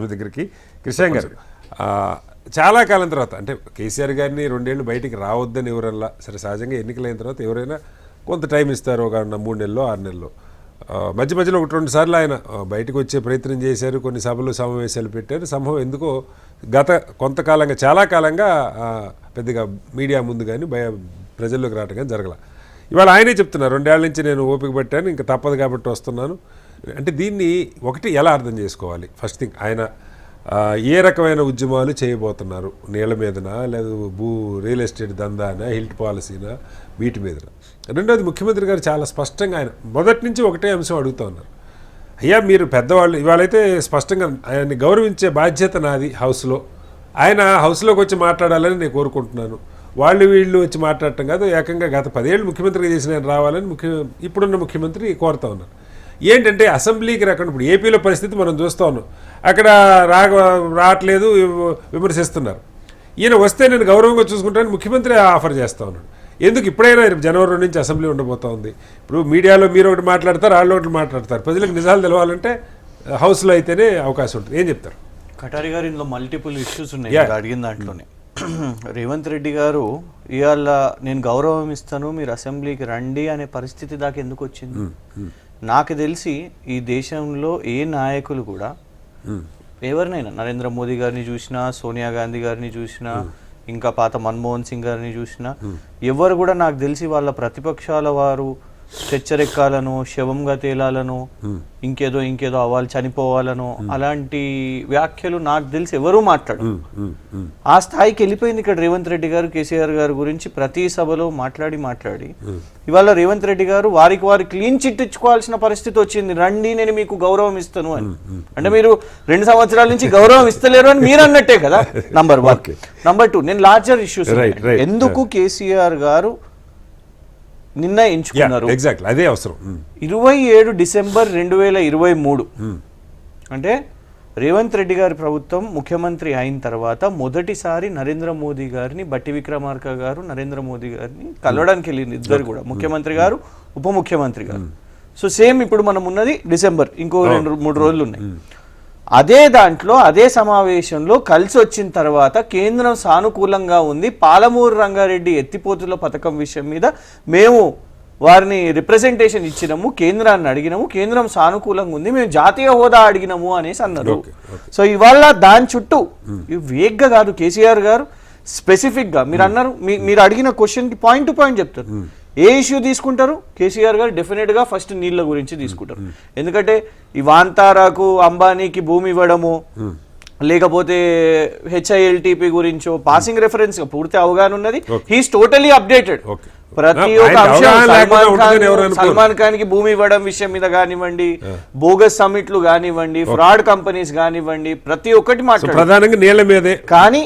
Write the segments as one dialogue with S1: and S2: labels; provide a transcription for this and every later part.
S1: మీ దగ్గరికి కృష్ణ గారు చాలా కాలం తర్వాత అంటే కేసీఆర్ గారిని 2 ఏళ్ళు బయటికి రావద్దని ఎవరల్లా సరే సహజంగా ఎన్నికలైన తర్వాత ఎవరైనా కొంత టైం ఇస్తారు, ఒక 3 నెలలో 6 నెలలో. మధ్యలో 1-2 సార్లు ఆయన బయటకు వచ్చే ప్రయత్నం చేశారు, కొన్ని సభలు సమావేశాలు పెట్టారు. సంభవం ఎందుకో గత కొంతకాలంగా చాలా కాలంగా పెద్దగా మీడియా ముందు కానీ ప్రజల్లోకి రావడం కానీ జరగల. ఇవాళ ఆయనే చెప్తున్నారు 2 ఏళ్ల నుంచి నేను ఓపిక పట్టాను, ఇంకా తప్పదు కాబట్టి వస్తున్నాను అంటే. దీన్ని ఒకటి ఎలా అర్థం చేసుకోవాలి? ఫస్ట్ థింగ్ ఆయన ఏ రకమైన ఉద్యమాలు చేయబోతున్నారు? నీళ్ల మీదనా, లేదా రియల్ ఎస్టేట్ దందానా, హిల్ట్ పాలసీనా, వీటి మీదన? రెండోది ముఖ్యమంత్రి గారు చాలా స్పష్టంగా ఆయన మొదటి నుంచి ఒకటే అంశం అడుగుతూ ఉన్నారు. అయ్యా మీరు పెద్దవాళ్ళు, ఇవాళైతే స్పష్టంగా ఆయన్ని గౌరవించే బాధ్యత నాది హౌస్లో. ఆయన హౌస్లోకి వచ్చి మాట్లాడాలని నేను కోరుకుంటున్నాను, వాళ్ళు వీళ్ళు వచ్చి మాట్లాడటం కాదు. ఏకంగా గత 10 ఏళ్ళు ముఖ్యమంత్రిగా చేసిన ఆయన రావాలని ఇప్పుడున్న ముఖ్యమంత్రి కోరుతా ఉన్నారు. ఏంటంటే అసెంబ్లీకి రాకుండా ఇప్పుడు ఏపీలో పరిస్థితి మనం చూస్తూ ఉన్నాం. అక్కడ రావట్లేదు, విమర్శిస్తున్నారు. ఈయన వస్తే నేను గౌరవంగా చూసుకుంటానని ముఖ్యమంత్రి ఆఫర్ చేస్తూ ఉన్నాడు. ఎందుకు? ఇప్పుడైనా జనవరి 2 నుంచి అసెంబ్లీ ఉండబోతూ ఉంది. ఇప్పుడు మీడియాలో మీరు ఒకటి మాట్లాడతారు, వాళ్ళు ఒకటి మాట్లాడతారు. ప్రజలకు నిజాలు తెలవాలంటే హౌస్లో అయితేనే అవకాశం ఉంటుంది. ఏం చెప్తారు?
S2: కటారి గారు ఇందులో మల్టిపుల్ ఇష్యూస్ ఉన్నాయి అడిగిన దాంట్లోనే. రేవంత్ రెడ్డి గారు ఇవాళ నేను గౌరవం ఇస్తాను, మీరు అసెంబ్లీకి రండి అనే పరిస్థితి దాకా ఎందుకు వచ్చింది? నాకు తెలిసి ఈ దేశంలో ఏ నాయకులు కూడా ఎవరినైనా నరేంద్ర మోదీ గారిని చూసినా, సోనియా గాంధీ గారిని చూసినా, ఇంకా పాత మన్మోహన్ సింగ్ గారిని చూసినా, ఎవరు కూడా నాకు తెలిసి వాళ్ళ ప్రతిపక్షాల వారు చెచ్చరెక్కాలను, శవంగా తేలాలను, ఇంకేదో అవ్వాలి, చనిపోవాలను, అలాంటి వ్యాఖ్యలు నాకు తెలిసి ఎవరూ మాట్లాడు. ఆ స్థాయికి వెళ్ళిపోయింది ఇక్కడ రేవంత్ రెడ్డి గారు. కేసీఆర్ గారి గురించి ప్రతి సభలో మాట్లాడి ఇవాళ రేవంత్ రెడ్డి గారు వారికి క్లీన్ చిట్ ఇచ్చుకోవాల్సిన పరిస్థితి వచ్చింది. రండి నేను మీకు గౌరవం ఇస్తాను అని. అంటే మీరు 2 సంవత్సరాల నుంచి గౌరవం ఇస్తలేరు అని మీరు అన్నట్టే కదా. నంబర్ 1. నంబర్ 2, నేను లార్జర్ ఇష్యూస్ ఎందుకు కేసీఆర్ గారు నిర్ణయించుకున్నారు.
S1: అదే అవసరం.
S2: 27 డిసెంబర్ 2023 అంటే రేవంత్ రెడ్డి గారి ప్రభుత్వం ముఖ్యమంత్రి అయిన తర్వాత మొదటిసారి నరేంద్ర మోదీ గారిని, బట్టి విక్రమార్క గారు నరేంద్ర మోదీ గారిని కలవడానికి వెళ్ళింది. ఇద్దరు కూడా, ముఖ్యమంత్రి గారు, ఉప ముఖ్యమంత్రి గారు. సో సేమ్ ఇప్పుడు మనం ఉన్నది డిసెంబర్, ఇంకో 2-3 రోజులు ఉన్నాయి. అదే దాంట్లో అదే సమావేశంలో కలిసి వచ్చిన తర్వాత కేంద్రం సానుకూలంగా ఉంది, పాలమూరు రంగారెడ్డి ఎత్తిపోతుల పథకం విషయం మీద మేము వారిని రిప్రజెంటేషన్ ఇచ్చినాము, కేంద్రాన్ని అడిగినాము, కేంద్రం సానుకూలంగా ఉంది, మేము జాతీయ హోదా అడిగినాము అనేసి అన్నారు. సో ఇవాళ దాని చుట్టూ వేగ్గా కాదు, కేసీఆర్ గారు స్పెసిఫిక్ గా మీరు అన్నారు, మీరు అడిగిన క్వశ్చన్ కి పాయింట్ టు పాయింట్ చెప్తారు. ఏ ఇష్యూ తీసుకుంటారు? కేసీఆర్ గారు డెఫినెట్ గా ఫస్ట్ నీళ్ల గురించి తీసుకుంటారు. ఎందుకంటే ఈ వాంతారాకు, అంబానీకి భూమి ఇవ్వడము, లేకపోతే హెచ్ఐఎల్టీపీ గురించో పాసింగ్ రెఫరెన్స్ పూర్తి అవగాహన ఉన్నది. He's totally updated. ప్రతి ఒక్క అంశం, సల్మాన్ ఖాన్ కి భూమి ఇవ్వడం విషయం మీద కానివ్వండి, బోగస్ సమ్మిట్లు కానివ్వండి, ఫ్రాడ్ కంపెనీస్ కానివ్వండి, ప్రతి ఒక్కటి మాట్లాడారు. కానీ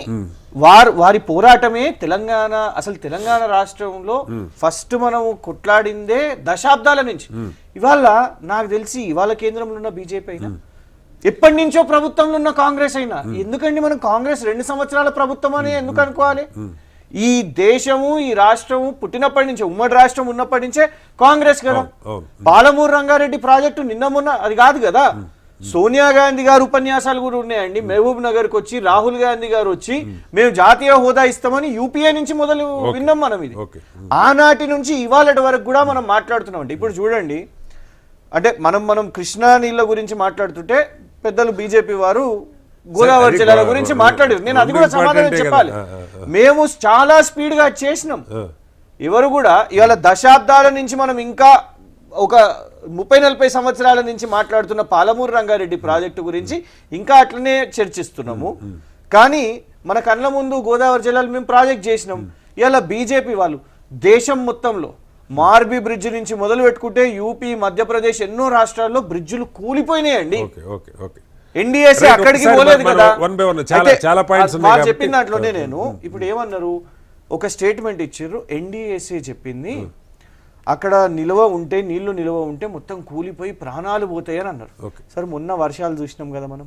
S2: వారి పోరాటమే తెలంగాణ, అసలు తెలంగాణ రాష్ట్రంలో ఫస్ట్ మనం కొట్లాడిందే దశాబ్దాల నుంచి. ఇవాళ నాకు తెలిసి ఇవాళ కేంద్రంలో ఉన్న బీజేపీ అయినా, ఎప్పటి నుంచో ప్రభుత్వంలో ఉన్న కాంగ్రెస్ అయినా, ఎందుకండి మనం కాంగ్రెస్ 2 సంవత్సరాల ప్రభుత్వం అని ఎందుకు అనుకోవాలి? ఈ దేశము, ఈ రాష్ట్రము పుట్టినప్పటి నుంచే, ఉమ్మడి రాష్ట్రం ఉన్నప్పటి నుంచే కాంగ్రెస్ కదా. పాలమూరు రంగారెడ్డి ప్రాజెక్టు నిన్న మొన్న అది కాదు కదా. సోనియా గాంధీ గారు ఉపన్యాసాలు కూడా ఉన్నాయండి. మహబూబ్ నగర్కి వచ్చి రాహుల్ గాంధీ గారు వచ్చి మేము జాతీయ హోదా ఇస్తామని యూపీఏ నుంచి మొదలు విన్నాం మనం. ఇది ఆనాటి నుంచి ఇవాళ వరకు కూడా మనం మాట్లాడుతున్నాం. ఇప్పుడు చూడండి, అంటే మనం కృష్ణా నీళ్ళ గురించి మాట్లాడుతుంటే పెద్దలు బీజేపీ వారు గోదావరి జిల్లాల గురించి మాట్లాడారు. నేను అది కూడా సమాధానం చెప్పాలి. మేము చాలా స్పీడ్ గా చేసినాం. ఎవరు కూడా ఇవాళ దశాబ్దాల నుంచి మనం ఇంకా ఒక 30-40 సంవత్సరాల నుంచి మాట్లాడుతున్న పాలమూరు రంగారెడ్డి ప్రాజెక్టు గురించి ఇంకా అట్లనే చర్చిస్తున్నాము. కానీ మన కళ్ళ ముందు గోదావరి జిల్లాలో మేము ప్రాజెక్ట్ చేసినాం. ఇలా బీజేపీ వాళ్ళు దేశం మొత్తంలో మార్బీ బ్రిడ్జ్ నుంచి మొదలు పెట్టుకుంటే యూపీ, మధ్యప్రదేశ్ ఎన్నో రాష్ట్రాల్లో బ్రిడ్జులు కూలిపోయినాయండి. ఎన్డీఎస్ఏ అక్కడికి పోలేదు కదా. వాళ్ళు చెప్పిన దాంట్లోనే నేను ఇప్పుడు ఏమన్నారు, ఒక స్టేట్మెంట్ ఇచ్చారు. ఎన్డీఎస్ఏ చెప్పింది అక్కడ నీళ్లు నిల్వ ఉంటే మొత్తం కూలిపోయి ప్రాణాలు పోతాయని అన్నారు. సరే మొన్న వర్షాలు చూసినాం కదా, మనం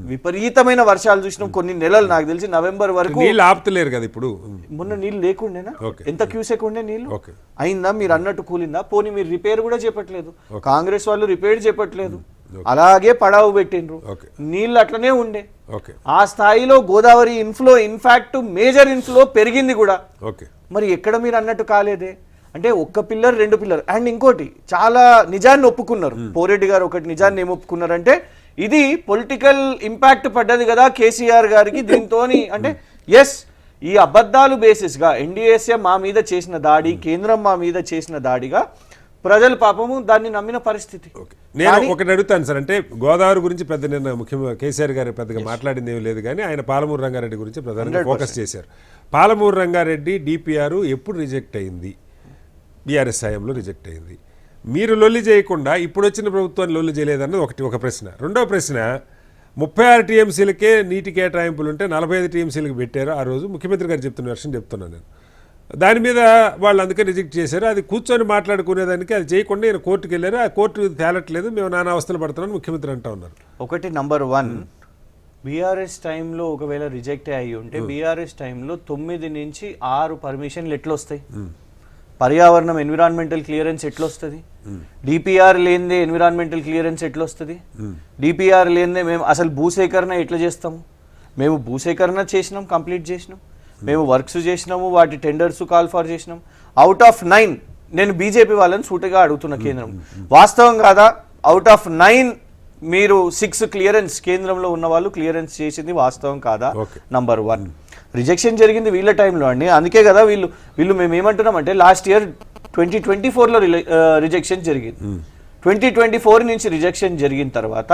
S2: విపరీతమైన వర్షాలు చూసినాం కొన్ని నెలలు. నాకు తెలిసి నవంబర్ వరకు
S1: ఆపుతలేరు కదా. ఇప్పుడు
S2: మొన్న నీళ్ళు లేకుండేనా? ఎంత క్యూసెక్ ఉండే నీళ్లు అయిందా? మీరు అన్నట్టు కూలిందా? పోనీ మీరు రిపేర్ కూడా చెప్పట్లేదు, కాంగ్రెస్ వాళ్ళు రిపేర్ చెప్పట్లేదు. అలాగే పడావు పెట్టిండ్రు,
S1: ఓకే
S2: నీళ్ళు అట్లనే ఉండే.
S1: ఓకే
S2: ఆ స్థాయిలో Godavari inflow in fact major inflow పెరిగింది కూడా.
S1: ఓకే
S2: మరి ఎక్కడ మీరు అన్నట్టు కాలేదే అంటే ఒక్క పిల్లర్ 2 పిల్లర్. అండ్ ఇంకోటి చాలా నిజాన్ని ఒప్పుకున్నారు పోరెడ్డి గారు. ఒకటి నిజాన్ని ఏం ఒప్పుకున్నారంటే ఇది పొలిటికల్ ఇంపాక్ట్ పడ్డది కదా కేసీఆర్ గారికి దీంతోని. అంటే ఎస్, ఈ అబద్ధాలు బేసిస్గా ఎన్డీఏసీ మా మీద చేసిన దాడి, కేంద్రం మా మీద చేసిన దాడిగా ప్రజలు పాపము దాన్ని నమ్మిన పరిస్థితి.
S1: నేను ఒకటి అడుగుతాను సార్, అంటే గోదావరి గురించి పెద్ద నిన్న ముఖ్యంగా కేసీఆర్ గారు పెద్దగా మాట్లాడింది ఏమీ లేదు, కానీ ఆయన పాలమూరు రంగారెడ్డి గురించి ప్రధానంగా ఫోకస్ చేశారు. పాలమూరు రంగారెడ్డి డిపిఆర్ ఎప్పుడు రిజెక్ట్ అయింది? బీఆర్ఎస్ హయాంలో రిజెక్ట్ అయింది. మీరు లొల్లి చేయకుండా ఇప్పుడు వచ్చిన ప్రభుత్వాన్ని లొల్లి చేయలేదన్నది ఒక ప్రశ్న. రెండవ ప్రశ్న, 36 టీఎంసీలకే నీటి కేటాయింపులు ఉంటే 45 టీఎంసీలకు పెట్టారు ఆ రోజు. ముఖ్యమంత్రి గారు చెప్తున్న విషయం చెప్తున్నాను నేను. దాని మీద వాళ్ళు అందుకే రిజెక్ట్ చేశారు. అది కూర్చొని మాట్లాడుకునేదానికి అది చేయకుండా ఈయన కోర్టుకు వెళ్ళారు. ఆ కోర్టు తేలట్లేదు, మేము నానా అవస్థలు పడుతున్నాను ముఖ్యమంత్రి అంటా ఉన్నారు.
S2: ఒకటి నంబర్ 1, బీఆర్ఎస్ టైంలో ఒకవేళ రిజెక్ట్ అయ్యి ఉంటే బీఆర్ఎస్ టైంలో 9 నుంచి 6 పర్మిషన్లు ఎట్లా వస్తాయి? పర్యావరణం ఎన్విరాన్మెంటల్ క్లియరెన్స్ ఎట్లా వస్తుంది? డిపిఆర్ లేనిదే ఎన్విరాన్మెంటల్ క్లియరెన్స్ ఎట్లా వస్తుంది? డిపిఆర్ లేనిదే మేము అసలు భూసేకరణ ఎట్లా చేస్తాము? మేము భూసేకరణ చేసినాం, కంప్లీట్ చేసినాం, మేము వర్క్స్ చేసినాము, వాటి టెండర్స్ కాల్ ఫార్ చేసినాం. అవుట్ ఆఫ్ 9, నేను బీజేపీ వాళ్ళని సూటిగా అడుగుతున్న కేంద్రం, వాస్తవం కాదా? అవుట్ ఆఫ్ 9 మీరు 6 క్లియరెన్స్ కేంద్రంలో ఉన్న వాళ్ళు క్లియరెన్స్ చేసింది వాస్తవం కాదా? నంబర్ 1. రిజెక్షన్ జరిగింది వీళ్ళ టైంలో అండి. అందుకే కదా వీళ్ళు మేము ఏమంటున్నామంటే లాస్ట్ ఇయర్ 2024లో రిజెక్షన్ జరిగింది. 2024 నుంచి రిజెక్షన్ జరిగిన తర్వాత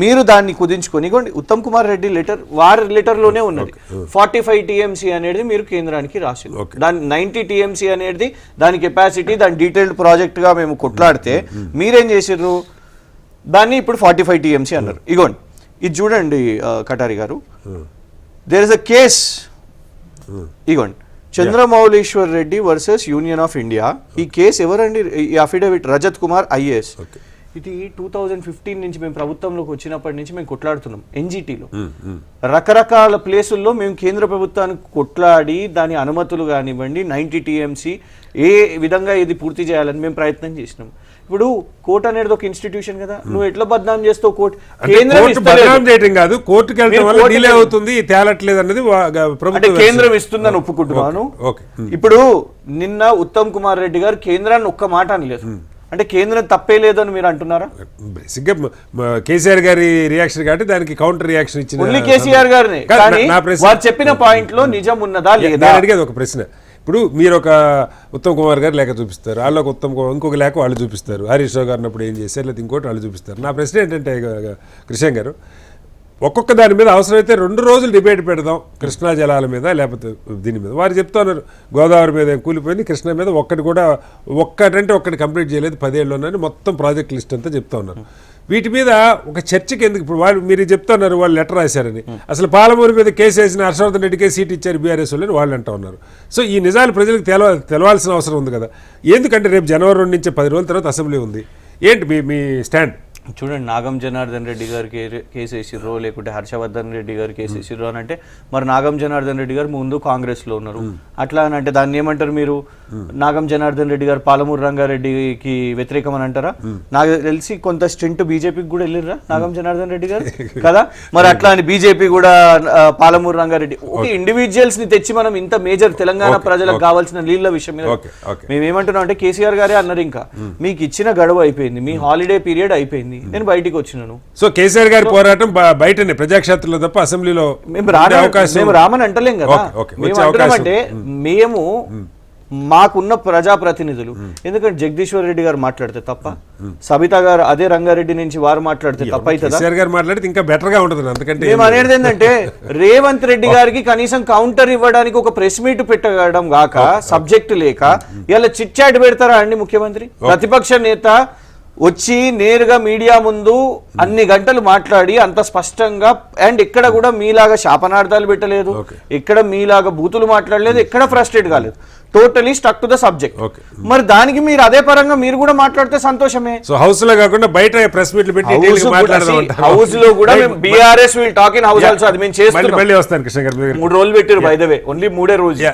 S2: మీరు దాన్ని కుదించుకొని ఉత్తమ్ కుమార్ రెడ్డి లెటర్, వారి లెటర్లోనే ఉన్నది 45 టీఎంసీ అనేది మీరు కేంద్రానికి రాసి, దాని 90 టీఎంసీ అనేది దాని కెపాసిటీ, దాని డీటెయిల్డ్ ప్రాజెక్ట్గా మేము కొట్లాడితే మీరేం చేసిర్రు? దాన్ని ఇప్పుడు 45 టీఎంసీ అన్నారు. ఇగోండి ఇది చూడండి కటారి గారు, దేర్ ఇస్ అ కేస్. ఇగోండి, Chandramouleshwar Reddy versus union of India. ఈ కేసు ఎవరండి? ఈ అఫిడవిట్ రజత్ కుమార్ ఐఏఎస్. ఇది 2015 నుంచి మేము ప్రభుత్వంలోకి వచ్చినప్పటి నుంచి మేము కొట్లాడుతున్నాం. ఎన్జిటీలో రకరకాల ప్లేసుల్లో మేము కేంద్ర ప్రభుత్వానికి కొట్లాడి దాని అనుమతులు కానివ్వండి, 90 టీఎంసీ ఏ విధంగా ఇది పూర్తి చేయాలని మేము ప్రయత్నం చేసినాం. ఇప్పుడు కోర్టు అనేది ఒక ఇన్స్టిట్యూషన్ కదా, నువ్వు ఎట్లా బద్నాం చేస్తావు? కోర్టు కేంద్రం ఇస్తుందని ఒప్పుకుంటున్నాను. ఇప్పుడు నిన్న ఉత్తమ్ కుమార్ రెడ్డి గారు కేంద్రాన్ని ఒక్క మాట అనలేదు, అంటే కేంద్రం తప్పే లేదు అని మీరు అంటున్నారా?
S1: బేసిక్గా కేసీఆర్ గారి రియాక్షన్ కాబట్టి దానికి కౌంటర్ రియాక్షన్ ఇచ్చిన
S2: ఓన్లీ కేసీఆర్ గారిని, కానీ వారు చెప్పిన పాయింట్ లో నిజం ఉన్నదా లేదా
S1: అడిగేది ఒక ప్రశ్న. ఇప్పుడు మీరు ఒక ఉత్తమ్ కుమార్ గారు లేఖ చూపిస్తారు, వాళ్ళు ఒక ఇంకొక లేఖ వాళ్ళు చూపిస్తారు, హరీష్ రావు గారిని అప్పుడు ఏం చేశారు, లేదా ఇంకోటి వాళ్ళు చూపిస్తారు. నా ప్రశ్న ఏంటంటే కృష్ణ గారు, ఒక్కొక్క దాని మీద అవసరమైతే 2 రోజులు డిబేట్ పెడదాం, కృష్ణా జలాల మీద లేకపోతే దీని మీద. వారు చెప్తా ఉన్నారు గోదావరి మీద కూలిపోయింది, కృష్ణా మీద ఒక్కటి కంప్లీట్ చేయలేదు 10 ఏళ్ళలోనని మొత్తం ప్రాజెక్ట్ లిస్ట్ అంతా చెప్తా ఉన్నారు. వీటి మీద ఒక చర్చకి ఎందుకు? ఇప్పుడు వాళ్ళు మీరు చెప్తున్నారు వాళ్ళు లెటర్ రాశారని, అసలు పాలమూరు మీద కేసు వేసిన హర్షవర్ధన్ రెడ్డికే సీట్ ఇచ్చారు బీఆర్ఎస్ వాళ్ళని వాళ్ళు అంటూ ఉన్నారు. సో ఈ నిజాలు ప్రజలకు తెలవాల్సిన అవసరం ఉంది కదా. ఎందుకంటే రేపు జనవరి 2 నుంచి 10 రోజుల తర్వాత అసెంబ్లీ ఉంది. ఏంటి మీ స్టాండ్?
S2: చూడండి, నాగం జనార్దన్ రెడ్డి గారు కేసు వేసిర్రో లేకుంటే హర్షవర్ధన్ రెడ్డి గారు కేసు వేసిర్రో అని అంటే, మరి నాగం జనార్దన్ రెడ్డి గారు ముందు కాంగ్రెస్లో ఉన్నారు, అట్లా అని అంటే దాన్ని ఏమంటారు మీరు? నాగం జనార్దన్ రెడ్డి గారు పాలమూరు రంగారెడ్డికి వ్యతిరేకం అని అంటారా? నాకు తెలిసి కొంత స్టెంట్ బీజేపీకి కూడా వెళ్ళిర్రా నాగం జనార్దన్ రెడ్డి గారు కదా. మరి అట్లా అని బీజేపీ కూడా పాలమూరు రంగారెడ్డి ఓకే ఇండివిజువల్స్ ని తెచ్చి మనం ఇంత మేజర్ తెలంగాణ ప్రజలకు కావాల్సిన నీళ్ళ విషయం మీద మేము ఏమంటున్నాం అంటే, కేసీఆర్ గారే అన్నారు ఇంకా మీకు ఇచ్చిన గడువు అయిపోయింది, మీ హాలిడే పీరియడ్ అయిపోయింది, నేను బయటికి వచ్చినాను.
S1: సో కేసీఆర్ గారి పోరాటం బయటనే ప్రజాక్షేత్రంలో తప్ప అసెంబ్లీలో
S2: మేము రామని అంటలేం కదా. అంటే మేము మాకున్న ప్రజాప్రతినిధులు, ఎందుకంటే జగదీశ్వర్ రెడ్డి గారు మాట్లాడితే తప్ప, సబితా గారు అదే రంగారెడ్డి నుంచి వారు మాట్లాడితే తప్ప
S1: మాట్లాడితే ఇంకా బెటర్ గా ఉంటుంది. అందుకంటే
S2: మేము అనేది ఏంటంటే రేవంత్ రెడ్డి గారికి కనీసం కౌంటర్ ఇవ్వడానికి ఒక ప్రెస్ మీట్ పెట్టడం గాక సబ్జెక్ట్ లేక ఇలా చిట్ చాట్ పెడతారా అండి ముఖ్యమంత్రి? ప్రతిపక్ష నేత వచ్చి నేరుగా మీడియా ముందు అన్ని గంటలు మాట్లాడి అంత స్పష్టంగా, అండ్ ఎక్కడ కూడా మీలాగా శాపనార్థాలు పెట్టలేదు, ఎక్కడ మీలాగా బూతులు మాట్లాడలేదు, ఎక్కడ ఫ్రస్ట్రేట్ కాలేదు, totally stuck to the subject. మరి దానికి మీరు అదే పరంగా మీరు కూడా మాట్లాడితే సంతోషమే.
S1: సో హౌస్ లో కాకుండా బయట ప్రెస్ మీట్లు పెట్టి
S2: హౌస్ లో కూడా BRS will talk in house also. అది మేము చేస్తాం.
S1: 3 రోజులు
S2: పెట్టారు బై ద వే, ఓన్లీ 3 రోజులు.